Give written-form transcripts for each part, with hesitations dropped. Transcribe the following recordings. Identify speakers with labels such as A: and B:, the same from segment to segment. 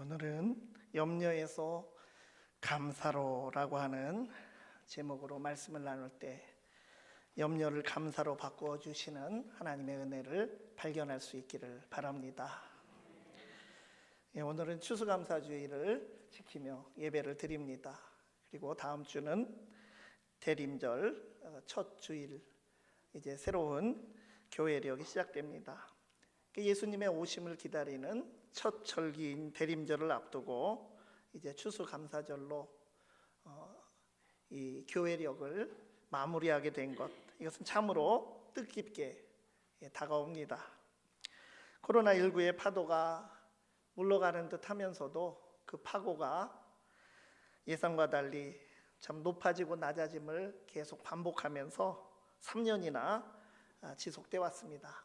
A: 오늘은 염려에서 감사로라고 하는 제목으로 말씀을 나눌 때 염려를 감사로 바꾸어 주시는 하나님의 은혜를 발견할 수 있기를 바랍니다. 오늘은 추수감사주의를 지키며 예배를 드립니다. 그리고 다음 주는 대림절 첫 주일, 이제 새로운 교회력이 시작됩니다. 예수님의 오심을 기다리는 첫 절기인 대림절을 앞두고 이제 추수감사절로 이 교회력을 마무리하게 된 것, 이것은 참으로 뜻깊게 다가옵니다. 코로나19의 파도가 물러가는 듯 하면서도 그 파고가 예상과 달리 참 높아지고 낮아짐을 계속 반복하면서 3년이나 지속돼 왔습니다.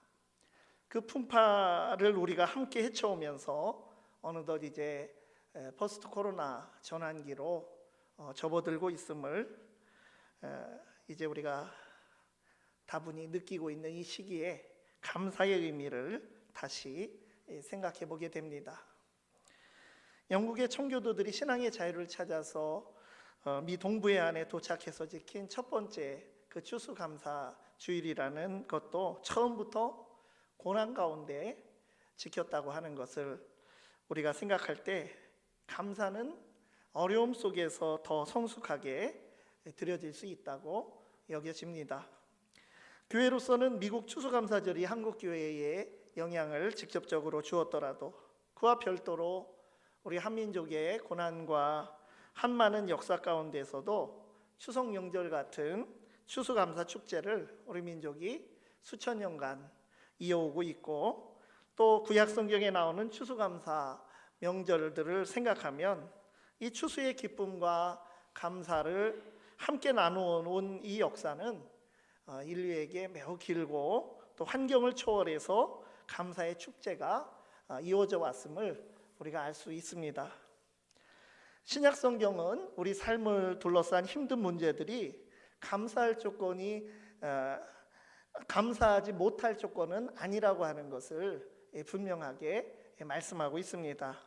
A: 그 풍파를 우리가 함께 헤쳐오면서 어느덧 이제 포스트 코로나 전환기로 접어들고 있음을 이제 우리가 다분히 느끼고 있는 이 시기에 감사의 의미를 다시 생각해 보게 됩니다. 영국의 청교도들이 신앙의 자유를 찾아서 미 동부해안에 도착해서 지킨 첫 번째 그 추수감사 주일이라는 것도 처음부터 고난 가운데 지켰다고 하는 것을 우리가 생각할 때 감사는 어려움 속에서 더 성숙하게 드려질 수 있다고 여겨집니다. 교회로서는 미국 추수감사절이 한국 교회에 영향을 직접적으로 주었더라도 그와 별도로 우리 한민족의 고난과 한많은 역사 가운데서도 추석 명절 같은 추수감사 축제를 우리 민족이 수천 년간 이어오고 있고, 또 구약 성경에 나오는 추수감사 명절들을 생각하면 이 추수의 기쁨과 감사를 함께 나누어 온 이 역사는 인류에게 매우 길고 또 환경을 초월해서 감사의 축제가 이어져 왔음을 우리가 알 수 있습니다. 신약 성경은 우리 삶을 둘러싼 힘든 문제들이 감사할 조건이 감사하지 못할 조건은 아니라고 하는 것을 분명하게 말씀하고 있습니다.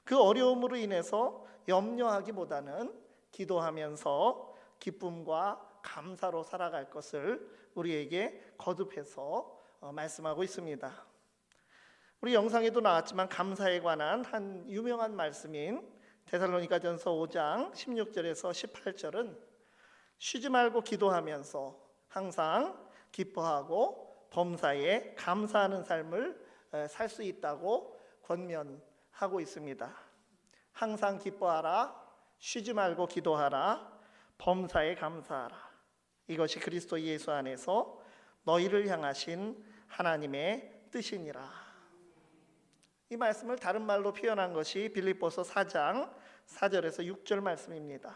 A: 그 어려움으로 인해서 염려하기보다는 기도하면서 기쁨과 감사로 살아갈 것을 우리에게 거듭해서 말씀하고 있습니다. 우리 영상에도 나왔지만 감사에 관한 한 유명한 말씀인 데살로니가전서 5장 16절에서 18절은 쉬지 말고 기도하면서 항상 기뻐하고 범사에 감사하는 삶을 살 수 있다고 권면하고 있습니다. 항상 기뻐하라, 쉬지 말고 기도하라, 범사에 감사하라. 이것이 그리스도 예수 안에서 너희를 향하신 하나님의 뜻이니라. 이 말씀을 다른 말로 표현한 것이 빌립보서 4장 4절에서 6절 말씀입니다.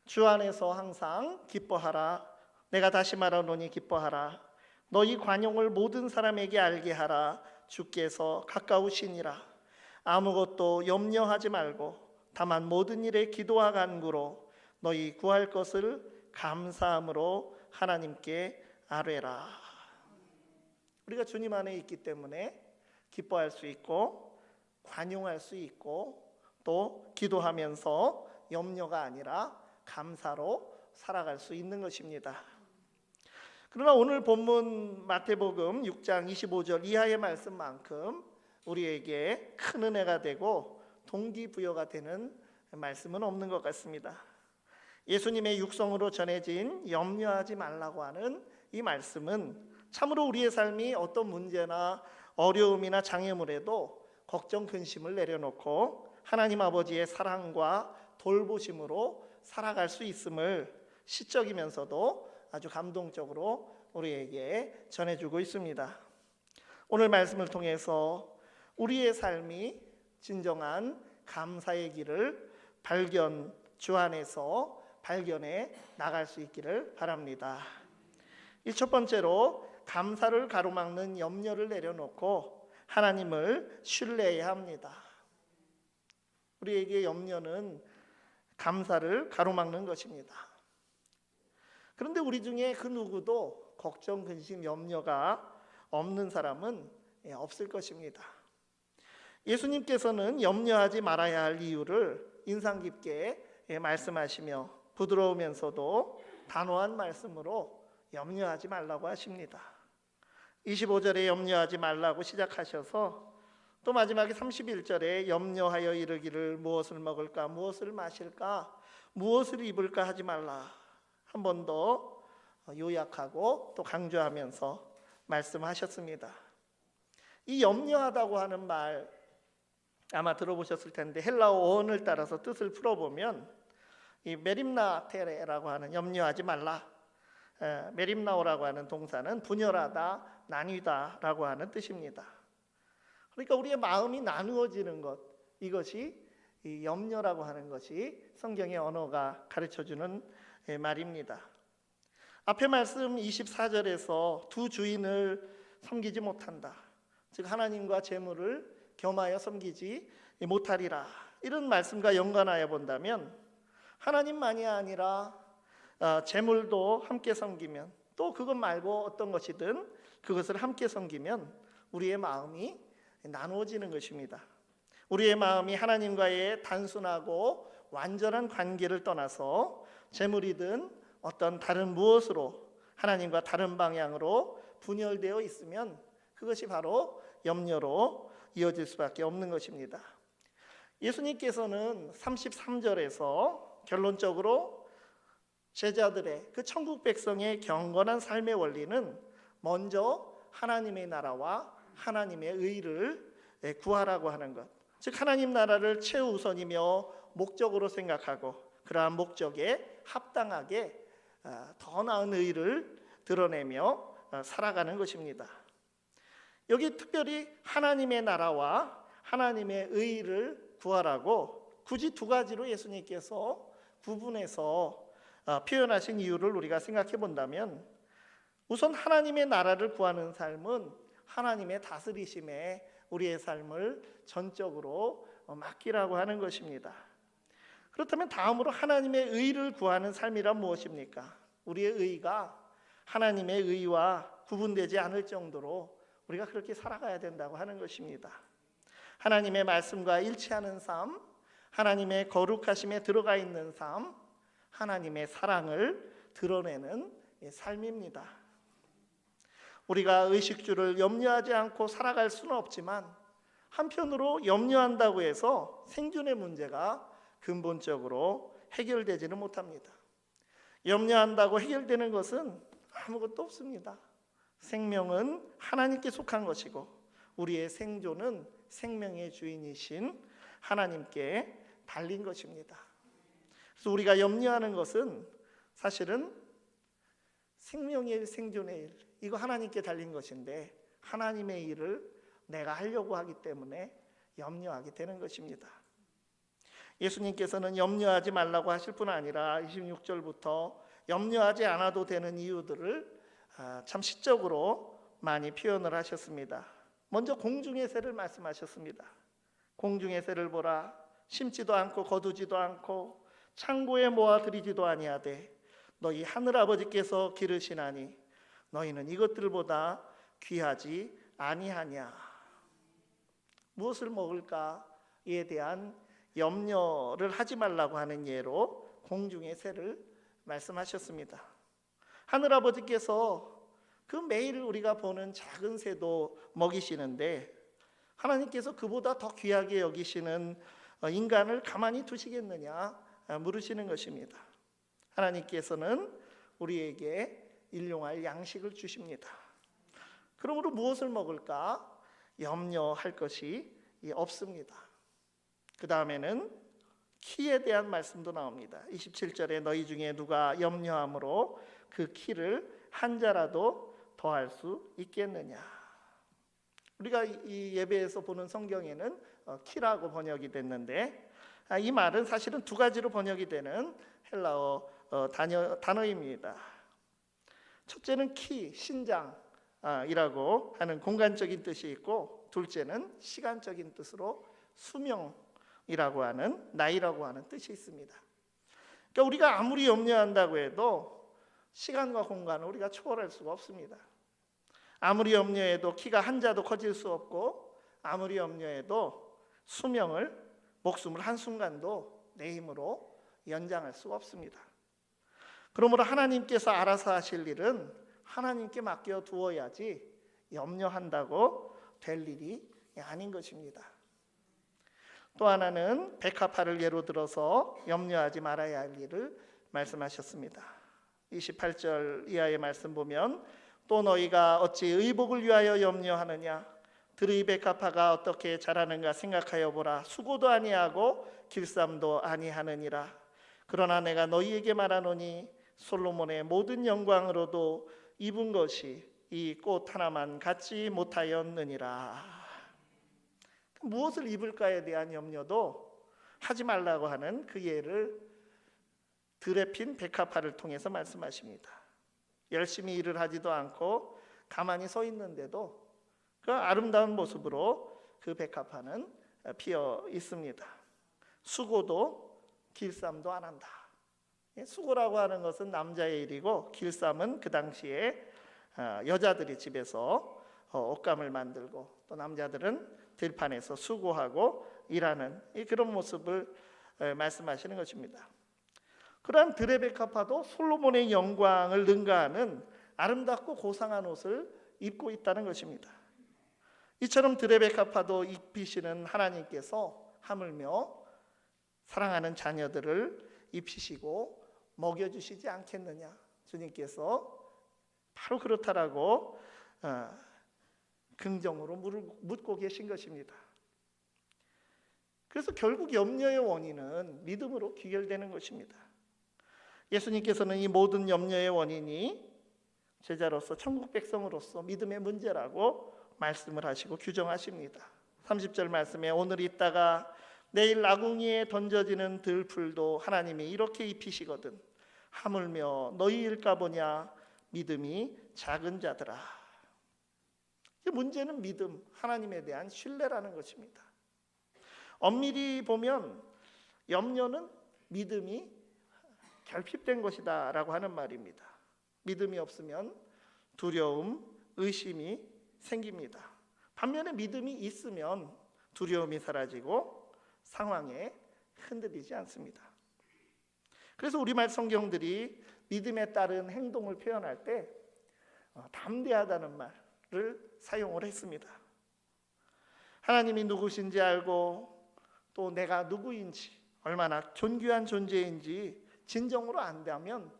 A: 주 안에서 항상 기뻐하라. 내가 다시 말하노니 기뻐하라. 너희 관용을 모든 사람에게 알게 하라. 주께서 가까우시니라. 아무것도 염려하지 말고 다만 모든 일에 기도와 간구로 너희 구할 것을 감사함으로 하나님께 아뢰라. 우리가 주님 안에 있기 때문에 기뻐할 수 있고 관용할 수 있고 또 기도하면서 염려가 아니라 감사로 살아갈 수 있는 것입니다. 그러나 오늘 본문 마태복음 6장 25절 이하의 말씀만큼 우리에게 큰 은혜가 되고 동기부여가 되는 말씀은 없는 것 같습니다. 예수님의 육성으로 전해진 염려하지 말라고 하는 이 말씀은 참으로 우리의 삶이 어떤 문제나 어려움이나 장애물에도 걱정 근심을 내려놓고 하나님 아버지의 사랑과 돌보심으로 살아갈 수 있음을 시적이면서도 아주 감동적으로 우리에게 전해주고 있습니다. 오늘 말씀을 통해서 우리의 삶이 진정한 감사의 길을 주 안에서 발견해 나갈 수 있기를 바랍니다. 이 첫 번째로 감사를 가로막는 염려를 내려놓고 하나님을 신뢰해야 합니다. 우리에게 염려는 감사를 가로막는 것입니다. 그런데 우리 중에 그 누구도 걱정, 근심, 염려가 없는 사람은 없을 것입니다. 예수님께서는 염려하지 말아야 할 이유를 인상 깊게 말씀하시며 부드러우면서도 단호한 말씀으로 염려하지 말라고 하십니다. 25절에 염려하지 말라고 시작하셔서 또 마지막에 31절에 염려하여 이르기를 무엇을 먹을까, 무엇을 마실까, 무엇을 입을까 하지 말라. 한 번 더 요약하고 또 강조하면서 말씀하셨습니다. 이 염려하다고 하는 말 아마 들어보셨을 텐데 헬라어 어원을 따라서 뜻을 풀어보면 이 메림나테레라고 하는 염려하지 말라, 메림나오라고 하는 동사는 분열하다, 나뉘다라고 하는 뜻입니다. 그러니까 우리의 마음이 나누어지는 것, 이것이 이 염려라고 하는 것이 성경의 언어가 가르쳐주는 말입니다. 앞에 말씀 24절에서 두 주인을 섬기지 못한다, 즉 하나님과 재물을 겸하여 섬기지 못하리라, 이런 말씀과 연관하여 본다면 하나님만이 아니라 재물도 함께 섬기면, 또 그것 말고 어떤 것이든 그것을 함께 섬기면 우리의 마음이 나누어지는 것입니다. 우리의 마음이 하나님과의 단순하고 완전한 관계를 떠나서 재물이든 어떤 다른 무엇으로 하나님과 다른 방향으로 분열되어 있으면 그것이 바로 염려로 이어질 수밖에 없는 것입니다. 예수님께서는 33절에서 결론적으로 제자들의 그 천국 백성의 경건한 삶의 원리는 먼저 하나님의 나라와 하나님의 의를 구하라고 하는 것, 즉 하나님 나라를 최우선이며 목적으로 생각하고 그러한 목적에 합당하게 더 나은 의를 드러내며 살아가는 것입니다. 여기 특별히 하나님의 나라와 하나님의 의를 구하라고 굳이 두 가지로 예수님께서 구분해서 표현하신 이유를 우리가 생각해 본다면, 우선 하나님의 나라를 구하는 삶은 하나님의 다스리심에 우리의 삶을 전적으로 맡기라고 하는 것입니다. 그렇다면 다음으로 하나님의 의를 구하는 삶이란 무엇입니까? 우리의 의가 하나님의 의와 구분되지 않을 정도로 우리가 그렇게 살아가야 된다고 하는 것입니다. 하나님의 말씀과 일치하는 삶, 하나님의 거룩하심에 들어가 있는 삶, 하나님의 사랑을 드러내는 삶입니다. 우리가 의식주를 염려하지 않고 살아갈 수는 없지만 한편으로 염려한다고 해서 생존의 문제가 근본적으로 해결되지는 못합니다. 염려한다고 해결되는 것은 아무것도 없습니다. 생명은 하나님께 속한 것이고 우리의 생존은 생명의 주인이신 하나님께 달린 것입니다. 그래서 우리가 염려하는 것은 사실은 생명의 일, 생존의 일, 이거 하나님께 달린 것인데 하나님의 일을 내가 하려고 하기 때문에 염려하게 되는 것입니다. 예수님께서는 염려하지 말라고 하실 뿐 아니라 26절부터 염려하지 않아도 되는 이유들을 참 시적으로 많이 표현을 하셨습니다. 먼저 공중의 새를 말씀하셨습니다. 공중의 새를 보라, 심지도 않고 거두지도 않고 창고에 모아 들이지도 아니하되 너희 하늘 아버지께서 기르시나니 너희는 이것들보다 귀하지 아니하냐. 무엇을 먹을까에 대한 염려를 하지 말라고 하는 예로 공중의 새를 말씀하셨습니다. 하늘 아버지께서 그 매일 우리가 보는 작은 새도 먹이시는데 하나님께서 그보다 더 귀하게 여기시는 인간을 가만히 두시겠느냐 물으시는 것입니다. 하나님께서는 우리에게 일용할 양식을 주십니다. 그러므로 무엇을 먹을까 염려할 것이 없습니다. 그 다음에는 키에 대한 말씀도 나옵니다. 27절에 너희 중에 누가 염려함으로 그 키를 한 자라도 더할 수 있겠느냐. 우리가 이 예배에서 보는 성경에는 키라고 번역이 됐는데 이 말은 사실은 두 가지로 번역이 되는 헬라어 단어입니다. 첫째는 키, 신장이라고 하는 공간적인 뜻이 있고, 둘째는 시간적인 뜻으로 수명이라고 하는 나이라고 하는 뜻이 있습니다. 그러니까 우리가 아무리 염려한다고 해도 시간과 공간을 우리가 초월할 수가 없습니다. 아무리 염려해도 키가 한 자도 커질 수 없고, 아무리 염려해도 수명을, 목숨을 한순간도 내 힘으로 연장할 수가 없습니다. 그러므로 하나님께서 알아서 하실 일은 하나님께 맡겨 두어야지 염려한다고 될 일이 아닌 것입니다. 또 하나는 백합화를 예로 들어서 염려하지 말아야 할 일을 말씀하셨습니다. 28절 이하의 말씀 보면 또 너희가 어찌 의복을 위하여 염려하느냐 들의 백합화가 어떻게 자라는가 생각하여 보라. 수고도 아니하고 길쌈도 아니하느니라. 그러나 내가 너희에게 말하노니 솔로몬의 모든 영광으로도 입은 것이 이 꽃 하나만 갖지 못하였느니라. 무엇을 입을까에 대한 염려도 하지 말라고 하는 그 예를 들에 핀 백합화를 통해서 말씀하십니다. 열심히 일을 하지도 않고 가만히 서 있는데도 그 아름다운 모습으로 그 백합화는 피어 있습니다. 수고도 길쌈도 안 한다. 수고라고 하는 것은 남자의 일이고 길쌈은 그 당시에 여자들이 집에서 옷감을 만들고 또 남자들은 들판에서 수고하고 일하는 그런 모습을 말씀하시는 것입니다. 그러한 들의 백합화도 솔로몬의 영광을 능가하는 아름답고 고상한 옷을 입고 있다는 것입니다. 이처럼 들의 백합화도 입히시는 하나님께서 하물며 사랑하는 자녀들을 입히시고 먹여주시지 않겠느냐. 주님께서 바로 그렇다라고 긍정으로 묻고 계신 것입니다. 그래서 결국 염려의 원인은 믿음으로 귀결되는 것입니다. 예수님께서는 이 모든 염려의 원인이 제자로서 천국 백성으로서 믿음의 문제라고 말씀을 하시고 규정하십니다. 30절 말씀에 오늘 있다가 내일 아궁이에 던져지는 들풀도 하나님이 이렇게 입히시거든 하물며 너희일까 보냐 믿음이 작은 자들아. 문제는 믿음, 하나님에 대한 신뢰라는 것입니다. 엄밀히 보면 염려는 믿음이 결핍된 것이다 라고 하는 말입니다. 믿음이 없으면 두려움, 의심이 생깁니다. 반면에 믿음이 있으면 두려움이 사라지고 상황에 흔들리지 않습니다. 그래서 우리말 성경들이 믿음에 따른 행동을 표현할 때 담대하다는 말을 사용을 했습니다. 하나님이 누구신지 알고 또 내가 누구인지 얼마나 존귀한 존재인지 진정으로 안다면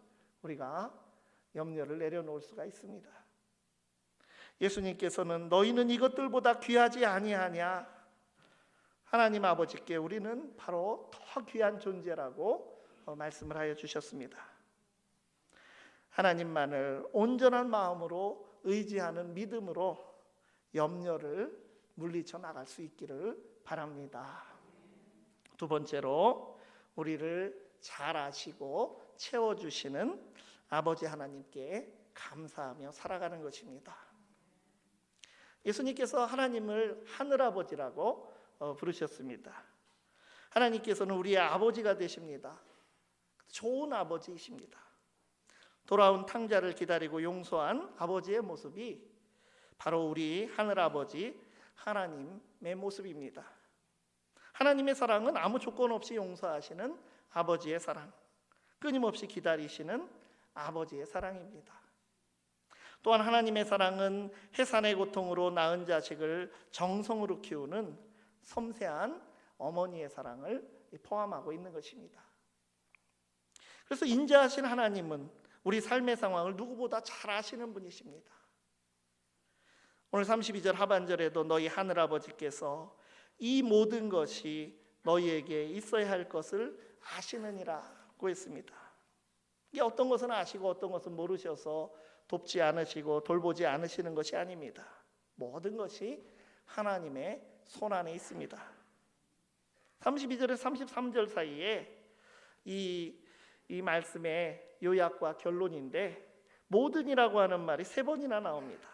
A: 우리가 염려를 내려놓을 수가 있습니다. 예수님께서는 너희는 이것들보다 귀하지 아니하냐. 하나님 아버지께 우리는 바로 더 귀한 존재라고 말씀을 하여 주셨습니다. 하나님만을 온전한 마음으로 의지하는 믿음으로 염려를 물리쳐 나갈 수 있기를 바랍니다. 두 번째로 우리를 잘 아시고 채워주시는 아버지 하나님께 감사하며 살아가는 것입니다. 예수님께서 하나님을 하늘아버지라고 부르셨습니다. 하나님께서는 우리의 아버지가 되십니다. 좋은 아버지이십니다. 돌아온 탕자를 기다리고 용서한 아버지의 모습이 바로 우리 하늘아버지 하나님의 모습입니다. 하나님의 사랑은 아무 조건 없이 용서하시는 아버지의 사랑, 끊임없이 기다리시는 아버지의 사랑입니다. 또한 하나님의 사랑은 해산의 고통으로 낳은 자식을 정성으로 키우는 섬세한 어머니의 사랑을 포함하고 있는 것입니다. 그래서 인자하신 하나님은 우리 삶의 상황을 누구보다 잘 아시는 분이십니다. 오늘 32절 하반절에도 너희 하늘아버지께서 이 모든 것이 너희에게 있어야 할 것을 아시느니라고 했습니다. 이게 어떤 것은 아시고 어떤 것은 모르셔서 돕지 않으시고 돌보지 않으시는 것이 아닙니다. 모든 것이 하나님의 손안에 있습니다. 32절에서 33절 사이에 이 말씀의 요약과 결론인데 모든이라고 하는 말이 3번이나 나옵니다.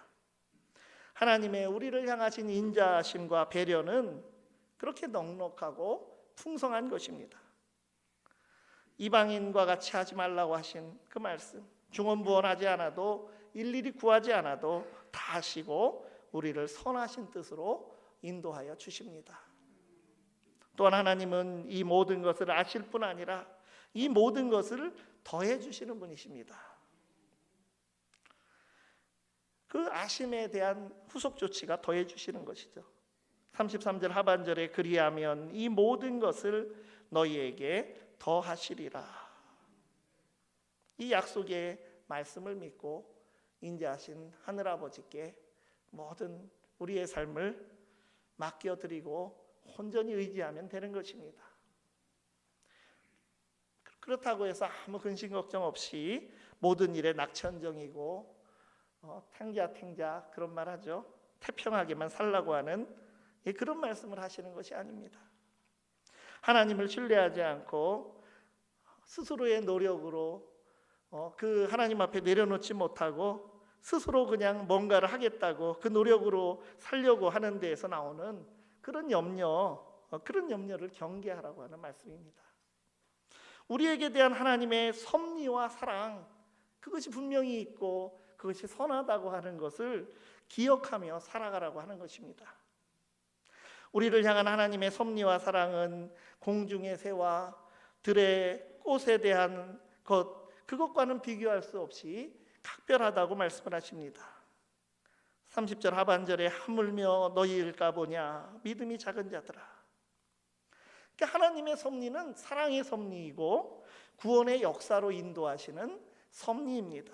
A: 하나님의 우리를 향하신 인자하심과 배려는 그렇게 넉넉하고 풍성한 것입니다. 이방인과 같이 하지 말라고 하신 그 말씀, 중언부언하지 않아도 일일이 구하지 않아도 다 하시고 우리를 선하신 뜻으로 인도하여 주십니다. 또한 하나님은 이 모든 것을 아실 뿐 아니라 이 모든 것을 더해 주시는 분이십니다. 그 아심에 대한 후속 조치가 더해 주시는 것이죠. 33절 하반절에 그리하면 이 모든 것을 너희에게 더하시리라. 이 약속의 말씀을 믿고 인자하신 하늘아버지께 모든 우리의 삶을 맡겨드리고 온전히 의지하면 되는 것입니다. 그렇다고 해서 아무 근심 걱정 없이 모든 일에 낙천정이고 탱자 그런 말 하죠. 태평하게만 살라고 하는 그런 말씀을 하시는 것이 아닙니다. 하나님을 신뢰하지 않고 스스로의 노력으로 그 하나님 앞에 내려놓지 못하고 스스로 그냥 뭔가를 하겠다고 그 노력으로 살려고 하는 데에서 나오는 그런 염려를 경계하라고 하는 말씀입니다. 우리에게 대한 하나님의 섭리와 사랑, 그것이 분명히 있고 그것이 선하다고 하는 것을 기억하며 살아가라고 하는 것입니다. 우리를 향한 하나님의 섭리와 사랑은 공중의 새와 들의 꽃에 대한 그것과는 비교할 수 없이 각별하다고 말씀을 하십니다. 30절 하반절에 하물며 너희일까 보냐 믿음이 작은 자들아. 그러니까 하나님의 섭리는 사랑의 섭리이고 구원의 역사로 인도하시는 섭리입니다.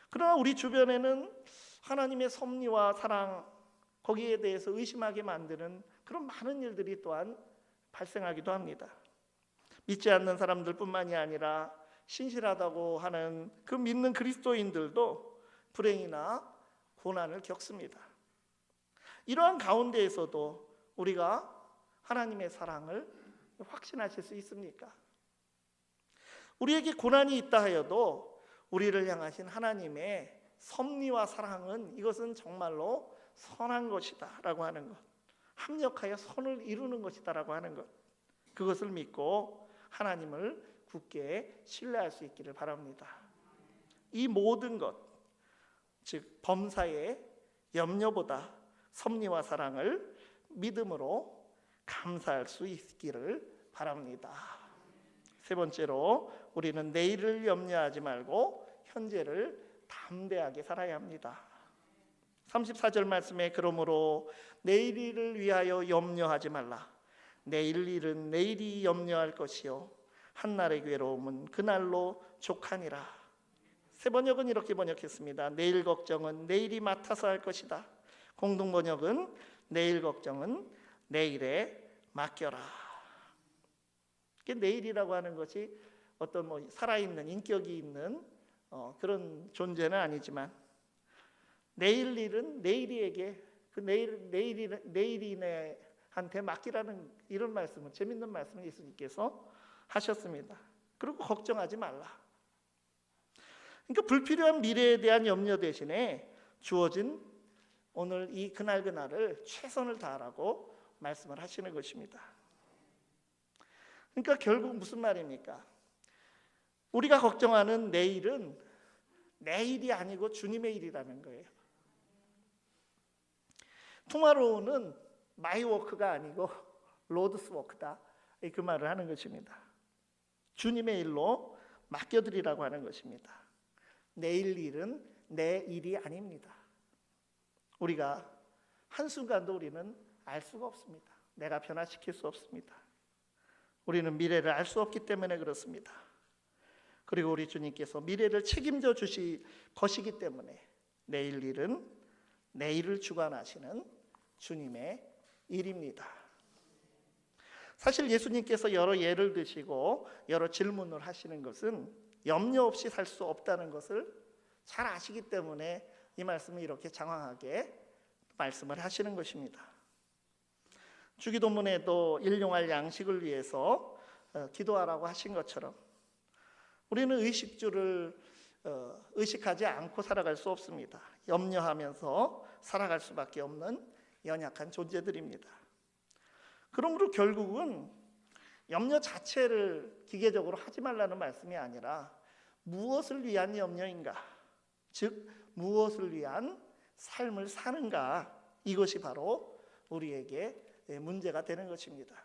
A: 그러나 우리 주변에는 하나님의 섭리와 사랑 거기에 대해서 의심하게 만드는 그런 많은 일들이 또한 발생하기도 합니다. 믿지 않는 사람들뿐만이 아니라 신실하다고 하는 그 믿는 그리스도인들도 불행이나 고난을 겪습니다. 이러한 가운데에서도 우리가 하나님의 사랑을 확신하실 수 있습니까? 우리에게 고난이 있다 하여도 우리를 향하신 하나님의 섭리와 사랑은 이것은 정말로 선한 것이다 라고 하는 것, 합력하여 선을 이루는 것이다 라고 하는 것, 그것을 믿고 하나님을 굳게 신뢰할 수 있기를 바랍니다. 이 모든 것, 즉 범사의 염려보다 섭리와 사랑을 믿음으로 감사할 수 있기를 바랍니다. 세 번째로 우리는 내일을 염려하지 말고 현재를 담대하게 살아야 합니다. 34절 말씀에 그러므로 내일 일을 위하여 염려하지 말라. 내일 일은 내일이 염려할 것이요 한날의 괴로움은 그날로 족하니라. 새 번역은 이렇게 번역했습니다. 내일 걱정은 내일이 맡아서 할 것이다. 공동 번역은 내일 걱정은 내일에 맡겨라. 내일이라고 하는 것이 어떤 살아있는 인격이 있는 그런 존재는 아니지만 내일 일은 내일이에게 그 내일인한테 맡기라는 이런 말씀은 재밌는 말씀을 예수님께서 하셨습니다. 그리고 걱정하지 말라. 그러니까 불필요한 미래에 대한 염려 대신에 주어진 오늘 이 그날을 최선을 다하라고 말씀을 하시는 것입니다. 그러니까 결국 무슨 말입니까? 우리가 걱정하는 내일은 내일이 아니고 주님의 일이라는 거예요. 투마로우는 마이 워크가 아니고 로드스 워크다. 그 말을 하는 것입니다. 주님의 일로 맡겨드리라고 하는 것입니다. 내일 일은 내 일이 아닙니다. 우리가 한순간도 우리는 알 수가 없습니다. 내가 변화시킬 수 없습니다. 우리는 미래를 알 수 없기 때문에 그렇습니다. 그리고 우리 주님께서 미래를 책임져 주실 것이기 때문에 내일 일은 내일을 주관하시는 주님의 일입니다. 사실 예수님께서 여러 예를 드시고 여러 질문을 하시는 것은 염려 없이 살 수 없다는 것을 잘 아시기 때문에 이 말씀을 이렇게 장황하게 말씀을 하시는 것입니다. 주기도문에도 일용할 양식을 위해서 기도하라고 하신 것처럼 우리는 의식주를 의식하지 않고 살아갈 수 없습니다. 염려하면서 살아갈 수밖에 없는 연약한 존재들입니다. 그러므로 결국은 염려 자체를 기계적으로 하지 말라는 말씀이 아니라 무엇을 위한 염려인가, 즉 무엇을 위한 삶을 사는가, 이것이 바로 우리에게 문제가 되는 것입니다.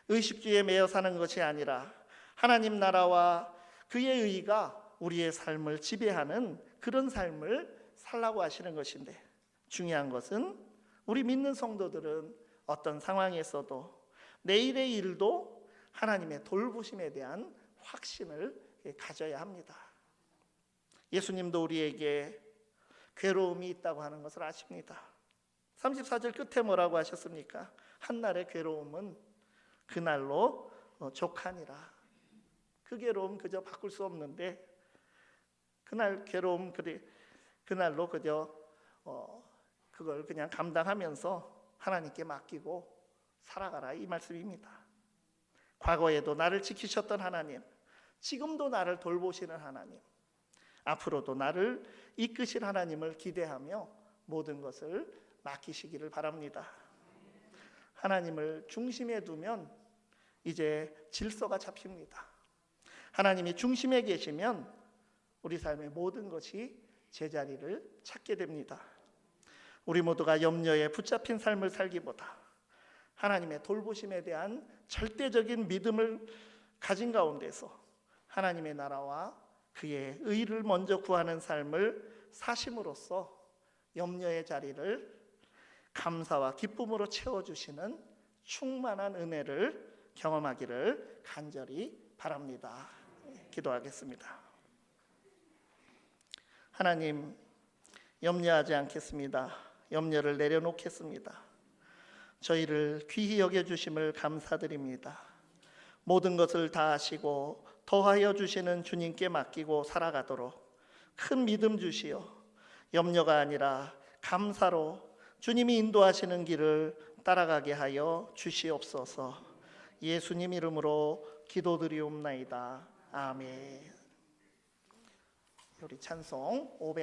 A: 의식주의에 매여 사는 것이 아니라 하나님 나라와 그의 의가 우리의 삶을 지배하는 그런 삶을 살라고 하시는 것인데, 중요한 것은 우리 믿는 성도들은 어떤 상황에서도 내일의 일도 하나님의 돌보심에 대한 확신을 가져야 합니다. 예수님도 우리에게 괴로움이 있다고 하는 것을 아십니다. 34절 끝에 뭐라고 하셨습니까? 한날의 괴로움은 그날로 족하니라. 그 괴로움 그저 바꿀 수 없는데 그날 괴로움 그날로 그저 그걸 그냥 감당하면서 하나님께 맡기고 살아가라, 이 말씀입니다. 과거에도 나를 지키셨던 하나님, 지금도 나를 돌보시는 하나님, 앞으로도 나를 이끄실 하나님을 기대하며 모든 것을 맡기시기를 바랍니다. 하나님을 중심에 두면 이제 질서가 잡힙니다. 하나님이 중심에 계시면 우리 삶의 모든 것이 제자리를 찾게 됩니다. 우리 모두가 염려에 붙잡힌 삶을 살기보다 하나님의 돌보심에 대한 절대적인 믿음을 가진 가운데서 하나님의 나라와 그의 의를 먼저 구하는 삶을 사심으로써 염려의 자리를 감사와 기쁨으로 채워주시는 충만한 은혜를 경험하기를 간절히 바랍니다. 기도하겠습니다. 하나님, 염려하지 않겠습니다. 염려를 내려놓겠습니다. 저희를 귀히 여겨주심을 감사드립니다. 모든 것을 다 하시고 더하여 주시는 주님께 맡기고 살아가도록 큰 믿음 주시어 염려가 아니라 감사로 주님이 인도하시는 길을 따라가게 하여 주시옵소서. 예수님 이름으로 기도드리옵나이다. 아멘. 우리 찬송 500